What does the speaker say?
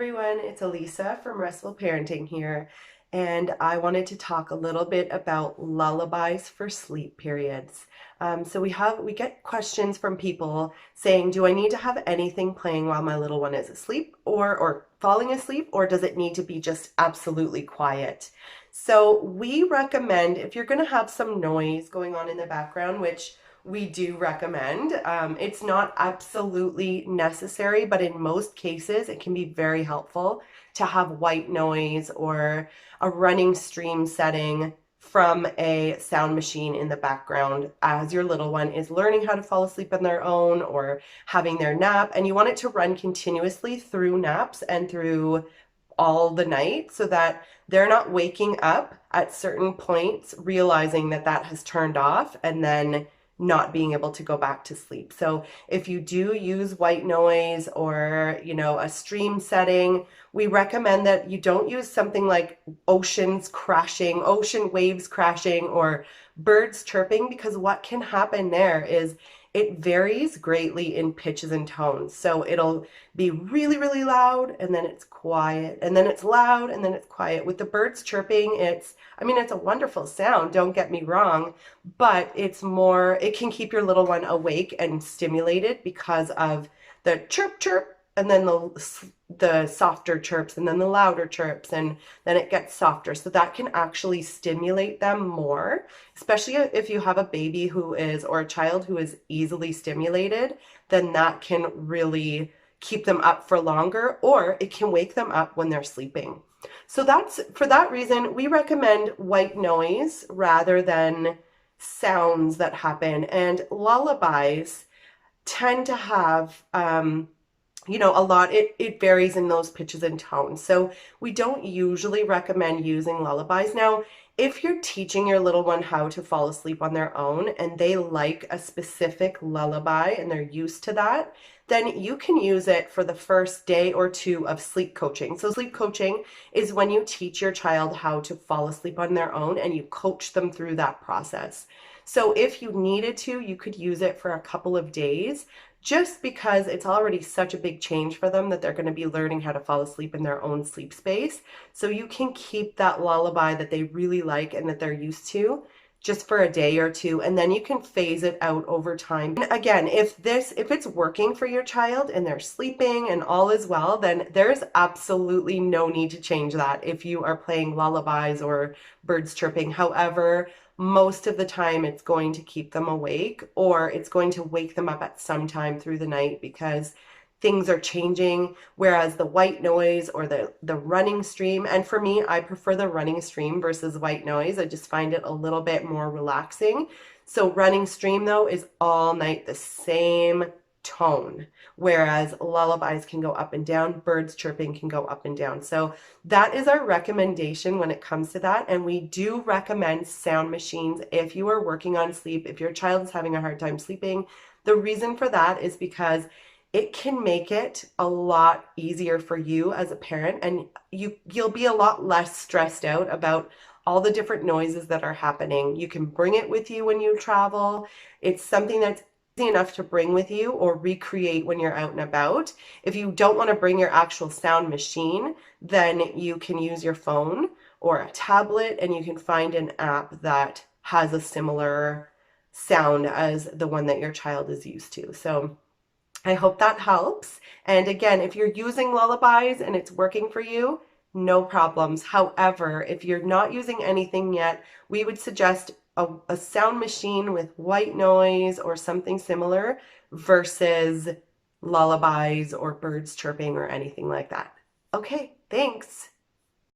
everyone, it's Elisa from Restful Parenting here, and I wanted to talk a little bit about lullabies for sleep periods. We get questions from people saying, do I need to have anything playing while my little one is asleep or falling asleep, or does it need to be just absolutely quiet? So we recommend if you're going to have some noise going on in the background, which we do recommend. It's not absolutely necessary, but in most cases, it can be very helpful to have white noise or a running stream setting from a sound machine in the background as your little one is learning how to fall asleep on their own or having their nap. And you want it to run continuously through naps and through all the night so that they're not waking up at certain points realizing that that has turned off and then not being able to go back to sleep. So if you do use white noise or, a stream setting, we recommend that you don't use something like ocean waves crashing, or birds chirping, because what can happen there is it varies greatly in pitches and tones. So it'll be really, really loud and then it's quiet and then it's loud and then it's quiet. With the birds chirping, it's a wonderful sound, don't get me wrong, but it can keep your little one awake and stimulated because of the chirp, chirp, and then the softer chirps and then the louder chirps, and then it gets softer. So that can actually stimulate them more, especially if you have a baby or a child who is easily stimulated, then that can really keep them up for longer, or it can wake them up when they're sleeping. So for that reason, we recommend white noise rather than sounds that happen. And lullabies tend to have it varies in those pitches and tones. So we don't usually recommend using lullabies. Now, if you're teaching your little one how to fall asleep on their own and they like a specific lullaby and they're used to that, then you can use it for the first day or two of sleep coaching. So sleep coaching is when you teach your child how to fall asleep on their own and you coach them through that process. So if you needed to, you could use it for a couple of days, just because it's already such a big change for them that they're going to be learning how to fall asleep in their own sleep space. So you can keep that lullaby that they really like and that they're used to just for a day or two, and then you can phase it out over time. And again, if it's working for your child and they're sleeping and all is well, then there's absolutely no need to change that if you are playing lullabies or birds chirping. However, most of the time it's going to keep them awake, or it's going to wake them up at some time through the night because things are changing. Whereas the white noise or the running stream, and for me, I prefer the running stream versus white noise. I just find it a little bit more relaxing. So running stream though is all night the same tone, whereas lullabies can go up and down, birds chirping can go up and down. So that is our recommendation when it comes to that. And we do recommend sound machines if you are working on sleep, if your child is having a hard time sleeping. The reason for that is because it can make it a lot easier for you as a parent, and you'll be a lot less stressed out about all the different noises that are happening. You can bring it with you when you travel. It's something that's easy enough to bring with you or recreate when you're out and about. If you don't want to bring your actual sound machine, then you can use your phone or a tablet, and you can find an app that has a similar sound as the one that your child is used to. So I hope that helps. And again, if you're using lullabies and it's working for you, no problems. However, if you're not using anything yet, we would suggest a sound machine with white noise or something similar versus lullabies or birds chirping or anything like that. Okay, thanks.